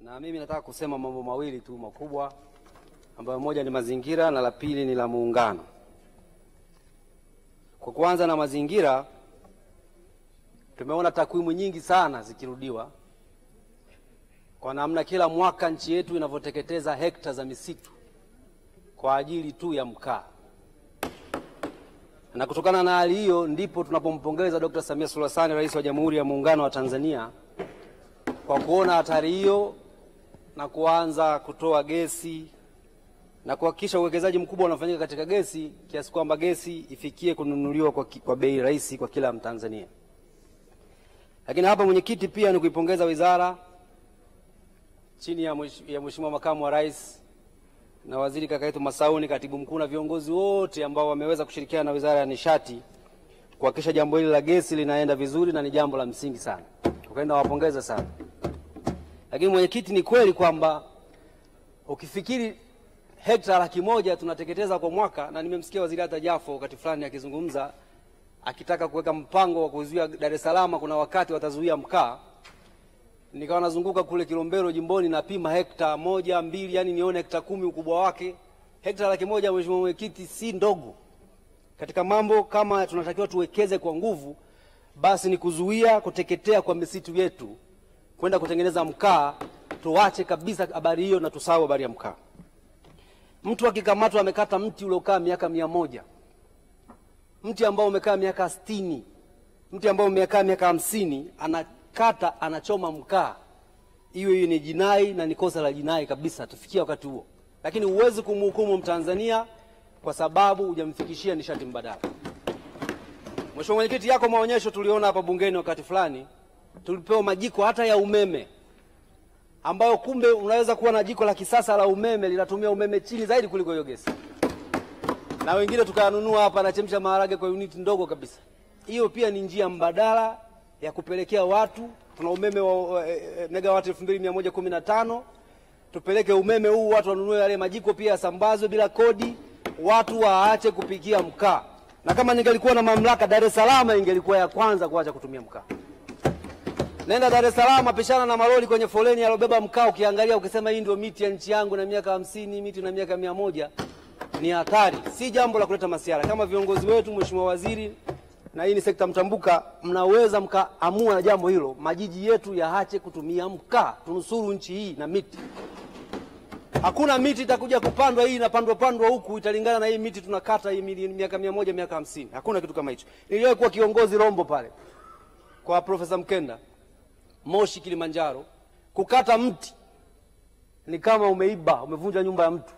Na mimi nataka kusema mambo mawili tu makubwa, ambayo moja ni mazingira na la pili ni la muungano. Kwa kwanza na mazingira, tumeona takwimu nyingi sana zikirudiwa kwa namna kila mwaka nchi yetu inavyoteketeza hekta za misitu kwa ajili tu ya mkaa. Na kutokana na hali hiyo ndipo tunapompongeza Dr. Samia Suluhu Hassan, Rais wa Jamhuri ya Muungano wa Tanzania, kwa kuona hatari hiyo na kuanza kutoa gesi na kuhakikisha uwekezaji mkubwa unafanyika katika gesi kiasi kwamba gesi ifikie kununuliwa kwa bei rahisi kwa kila Mtanzania. Lakini hapa mwenyekiti, pia ni kuipongeza wizara chini ya Mheshimiwa Makamu wa Rais na Waziri kaka yetu Masauni, katibu mkuu na viongozi wote ambao wameweza kushirikiana na Wizara ya Nishati kuhakikisha jambo hili la gesi linaenda vizuri, na ni jambo la msingi sana. Tukaenda wapongeza sana. Lakini mwenyekiti, ni kweli kwamba ukifikiri hekta 100,000 tunateketeza kwa mwaka, na nimemsikia Waziri hata Jafo wakati fulani akizungumza akitaka kuweka mpango wa kuzuia Dar es Salaam, kuna wakati watazuia mkaa. Nikawa nazunguka kule Kilombero jimboni napima hekta 1, 2, yani nione hekta 10 ukubwa wake. Hekta 100,000 mheshimiwa mwenyekiti si ndogo. Katika mambo kama tunatakiwa tuwekeze kwa nguvu, basi ni kuzuia kuteketea kwa misitu yetu kwenda kutengeneza mkaa. Tuache kabisa habari hiyo na tusahau habari ya mkaa. Mtu akikamatwa amekata mti uliokaa miaka 100, mti ambao umekaa miaka 60, mti ambao umekaa miaka 50, anakata anachoma mkaa, hiyo ni jinai na ni kosa la jinai kabisa, tufikia wakati huo. Lakini huwezi kumhukumu Mtanzania kwa sababu hujamfikishia nishati mbadala. Mheshimiwa mwenyekiti, yako maonyesho tuliona hapa bungeni wakati fulani, tulipewa majiko hata ya umeme, ambayo kumbe unaweza kuwa na jiko la kisasa la umeme linatumia umeme chini zaidi kuliko hiyo gesi. Na wengine tukayanunua hapa na chemsha maharage kwa unit ndogo kabisa. Hiyo pia ni njia mbadala ya kupelekea watu. Tuna umeme wa megawati 2115. Tupeleke umeme huu, watu wanunue yale majiko pia yasambazwe bila kodi, watu waache kupikia mkaa. Na kama ningelikuwa na mamlaka, Dar es Salaam ingelikuwa ya kwanza kuacha kutumia mkaa. Nenda Dar es Salaam, pishana na malori kwenye foleni yalobeba mkaa, ukiangalia ukisema hii ndio miti ya nchi yangu na miaka 50, miti na miaka 100, ni hatari. Si jambo la kuleta masiara. Kama viongozi wetu, Mheshimiwa Waziri, na hii ni sekta mtambuka, mnaweza mkaamua jambo hilo, majiji yetu yaache kutumia mkaa, tunusuru nchi hii na miti. Hakuna miti itakuja kupandwa hii inapandwa huku italingana na hii miti tunakata hii miaka 100, miaka 50. Hakuna kitu kama hicho. Niliwahi kuwa kiongozi Rombo pale kwa Profesa Mkenda, Moshi, Kilimanjaro. Kukata mti ni kama umeiba, umevunja nyumba ya mtu.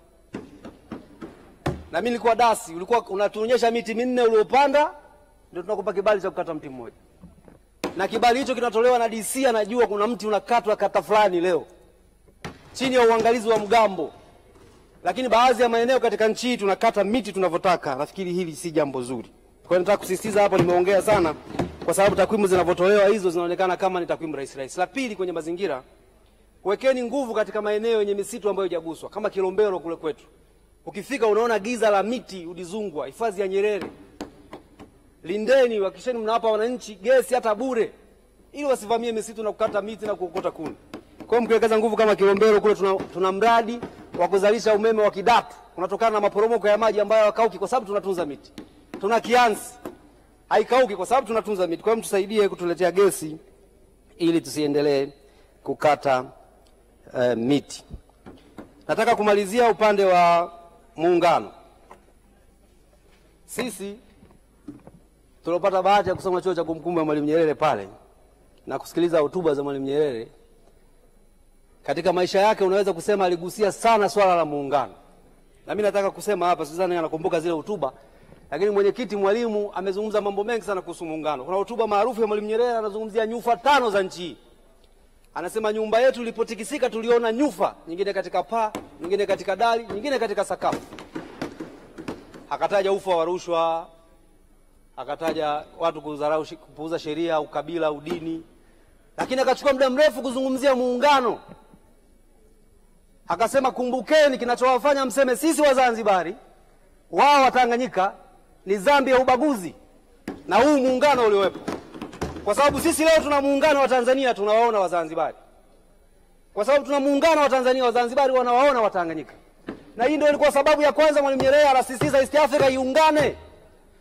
Na mimi nilikuwa dasi, ulikuwa unatuonyesha miti 4 uliopanda, ndio tunakupa kibali cha kukata mti mmoja. Na kibali hicho kinatolewa na DC, anajua kuna mti unakatwa kata fulani leo, chini ya uangalizi wa mgambo. Lakini baadhi ya maeneo katika nchi hii tunakata miti tunavyotaka. Nafikiri hili si jambo zuri. Kwa hiyo nataka kusisitiza hapo, nimeongea sana kwa sababu takwimu zinavyotolewa hizo zinaonekana kama ni takwimu rahisi. La pili, kwenye mazingira, wekeni nguvu katika maeneo yenye misitu ambayo hajaguswa, kama Kilombero kule kwetu. Ukifika unaona giza la miti Udizungwa, hifadhi ya Nyerere. Lindeni, hakikisheni mnawapa wananchi gesi hata bure, ili wasivamie misitu na kukata miti na kuokota kuni. Kwa hiyo mkiwekeza nguvu kama Kilombero kule, tuna mradi wa kuzalisha umeme wa Kidatu unatokana na maporomoko ya maji ambayo hayakauki kwa sababu tunatunza miti. Tuna Kiansi haikauki kwa sababu tunatunza miti. Kwa hiyo mtusaidie kutuletea gesi ili tusiendelee kukata miti. Nataka kumalizia upande wa muungano. Sisi tulopata bahati ya kusoma chuo cha kumbukumbu ya Mwalimu Nyerere pale na kusikiliza hotuba za Mwalimu Nyerere, katika maisha yake unaweza kusema aligusia sana swala la muungano. Na mimi nataka kusema hapa, sidhani anakumbuka zile hotuba, lakini mwenyekiti Mwalimu amezungumza mambo mengi sana kuhusu muungano. Kuna hotuba maarufu ya Mwalimu Nyerere, anazungumzia nyufa 5 za nchi. Anasema nyumba yetu ilipotikisika tuliona nyufa, nyingine katika paa, nyingine katika dari, nyingine katika sakafu. Akataja ufa wa rushwa, akataja watu kudharau, kupuuza sheria, ukabila, udini. Lakini akachukua muda mrefu kuzungumzia muungano. Akasema kumbukeni kinachowafanya mseme sisi wa Zanzibari, wao wa Tanganyika, ni dhambi ya ubaguzi na huu muungano uliowepo. Kwa sababu sisi leo tuna muungano wa Tanzania, tunawaona wa Zanzibari. Kwa sababu tuna muungano wa Tanzania, Wazanzibari wanawaona Watanganyika. Na hii ndio ilikuwa sababu ya kwanza Mwalimu Nyerere anasisitiza East Africa iungane.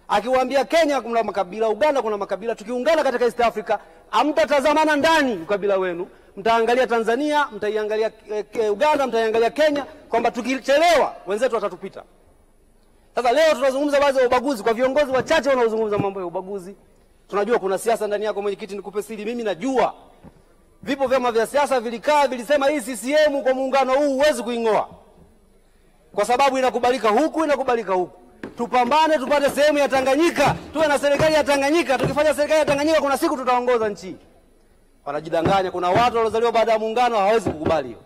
Akiwaambia Kenya kuna makabila, Uganda kuna makabila, tukiungana katika East Africa hamtatazamana ndani ukabila wenu, mtaangalia Tanzania, mtaiangalia Uganda, mtaiangalia Kenya, kwamba tukichelewa wenzetu watatupita. Sasa leo tunazungumza baadhi ya ubaguzi kwa viongozi wachache wanaozungumza mambo ya ubaguzi. Tunajua kuna siasa ndani yako mwenyekiti, nikupe siri, mimi najua. Vipo vyama vya siasa vilikaa vilisema hii CCM kwa muungano huu huwezi kuingoa. Kwa sababu inakubalika huku, inakubalika huku. Tupambane tupate sehemu ya Tanganyika, tuwe na serikali ya Tanganyika. Tukifanya serikali ya Tanganyika kuna siku tutaongoza nchi. Wanajidanganya, kuna watu waliozaliwa baada ya muungano hawawezi kukubali hiyo.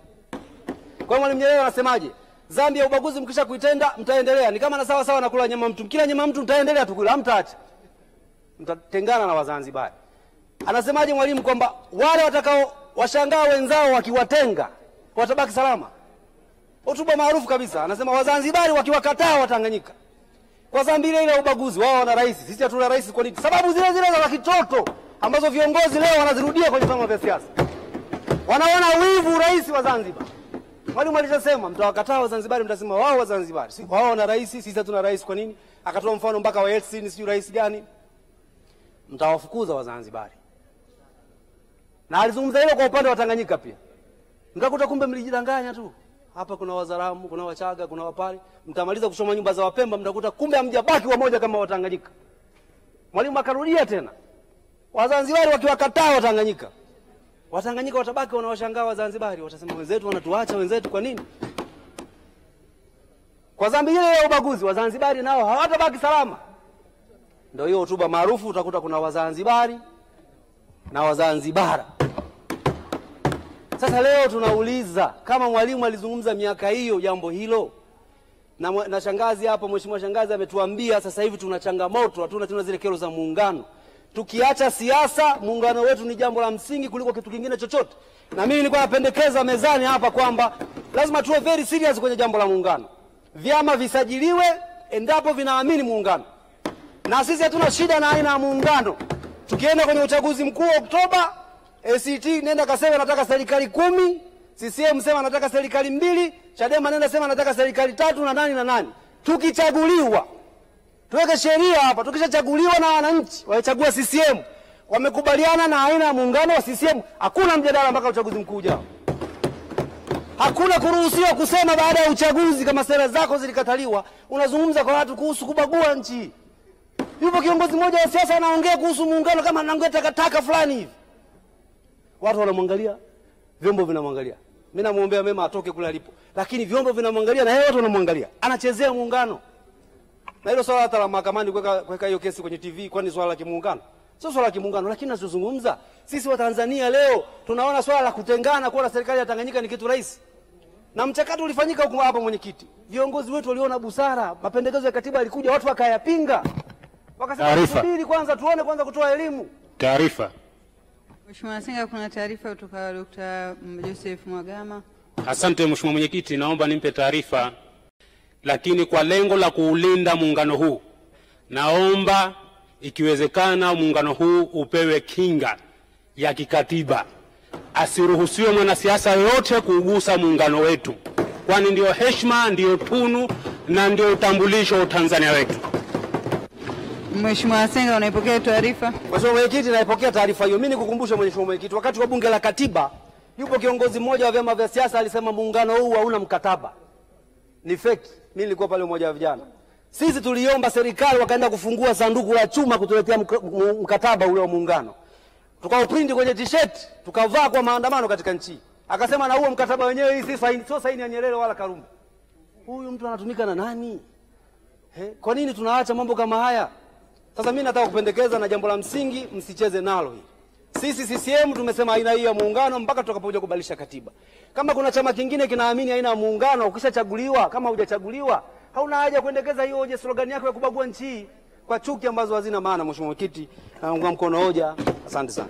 Kwa hiyo Mwalimu Nyerere anasemaje? Dhambi ya ubaguzi mkisha kuitenda mtaendelea. Ni kama na sawa sawa na kula nyama mtu. Kila nyama mtu mtaendelea tukula, hamtaacha. Mtatengana na Wazanzibari. Anasemaje Mwalimu kwamba wale watakao washangaa wenzao wakiwatenga watabaki salama? Hotuba maarufu kabisa. Anasema Wazanzibari wakiwakataa Watanganyika kwa dhambi ile ya ubaguzi, wao wana rais, sisi hatuna rais. Kwa nini? Sababu zile zile za kitoto ambazo viongozi leo wanazirudia kwenye vyama vya siasa. Wanaona wivu rais wa Zanzibar. Mwalimu alishasema mtawakataa Wazanzibari, mtasema wao Wazanzibari, si wao wana rais, sisi hatuna rais. Kwa nini? Akatoa mfano mpaka wa Yeltsin, si rais gani? Mtawafukuza Wazanzibari. Na alizungumza hilo kwa upande wa Tanganyika pia. Mtakuta kumbe mlijidanganya tu. Hapa kuna Wazaramu, kuna Wachaga, kuna Wapare. Mtamaliza kusoma nyumba za Wapemba, mtakuta kumbe hamjabaki wamoja kama Watanganyika. Mwalimu akarudia tena. Wazanzibari wakiwakataa Watanganyika, Watanganyika watabaki wanawashangaa Wazanzibari, watasema wenzetu wanatuacha, wenzetu kwa nini? Kwa dhambi ile ya ubaguzi Wazanzibari nao hawatabaki salama. Ndio hiyo hotuba maarufu, utakuta kuna Wazanzibari na Wazanzibara. Sasa leo tunauliza kama Mwalimu alizungumza miaka hiyo jambo hilo, na shangazi hapo, mheshimiwa shangazi ametuambia sasa hivi tuna changamoto, hatuna zile kero za muungano. Tukiacha siasa, muungano wetu ni jambo la msingi kuliko kitu kingine chochote. Na mimi nilikuwa napendekeza mezani hapa kwamba lazima tuwe very serious kwenye jambo la muungano. Vyama visajiliwe endapo vinaamini muungano. Na sisi hatuna shida na aina ya muungano. Tukienda kwenye uchaguzi mkuu Oktoba, ACT nenda kasema nataka serikali 10, CCM sema nataka serikali 2, Chadema nenda sema nataka serikali 3 na nani na nani. Tukichaguliwa, tuweke sheria hapa, tukishachaguliwa na wananchi wachagua CCM, wamekubaliana na aina ya muungano wa CCM, hakuna mjadala mpaka uchaguzi mkuu ujao. Hakuna kuruhusiwa kusema baada ya uchaguzi kama sera zako zilikataliwa, unazungumza kwa watu kuhusu kubagua nchi. Yupo kiongozi mmoja wa siasa anaongea kuhusu muungano kama anaongea takataka fulani hivi. Watu wanamwangalia, vyombo vinamwangalia. Mimi namuombea mema atoke kule alipo. Lakini vyombo vinamwangalia na yeye watu wanamwangalia. Anachezea muungano. Na hilo swala hata la mahakamani kuweka hiyo kesi kwenye TV, kwani swala la kimuungano? Sio swala la kimuungano, lakini tunazungumza sisi wa Tanzania leo tunaona swala la kutengana kwa serikali ya Tanganyika ni kitu rahisi. Na mchakato ulifanyika huko hapa mwenyekiti. Viongozi wetu waliona busara, mapendekezo ya katiba yalikuja, watu wakayapinga. Wakasema subiri kwanza tuone kwanza kutoa elimu. Taarifa. Mheshimiwa Senga, kuna taarifa kutoka Dr. Joseph Mwagama. Asante Mheshimiwa Mwenyekiti, naomba nimpe taarifa, lakini kwa lengo la kuulinda muungano huu, naomba ikiwezekana muungano huu upewe kinga ya kikatiba. Asiruhusiwe mwanasiasa yote kuugusa muungano wetu, kwani ndio heshima, ndio tunu na ndio utambulisho wa Tanzania wetu. Mheshimiwa Senga, unaipokea taarifa? Mheshimiwa Mwenyekiti, naipokea taarifa hiyo. Mimi nikukumbusha Mheshimiwa Mwenyekiti, wakati wa bunge la katiba, yupo kiongozi mmoja wa vyama vya siasa alisema muungano huu hauna mkataba. Ni fake. Mimi nilikuwa pale mmoja wa vijana. Sisi tuliomba serikali wakaenda kufungua sanduku la chuma kutuletea mkataba ule wa muungano. Tukauprint kwenye t-shirt, tukavaa kwa maandamano katika nchi. Akasema na huo mkataba wenyewe hii sio saini ya Nyerere wala Karume. Huyu mtu anatumika na nani? Kwa nini tunaacha mambo kama haya? Sasa mimi nataka kupendekeza na jambo la msingi msicheze nalo hili. Sisi CCM tumesema aina hii ya muungano mpaka tutakapokuja kubadilisha katiba. Kama kuna chama kingine kinaamini aina ya muungano, ukishachaguliwa, kama hujachaguliwa, hauna haja kuendekeza hiyo hoja, slogan yako ya kubagua nchi kwa chuki ambazo hazina maana. Mheshimiwa Mwenyekiti, naunga mkono hoja. Asante sana.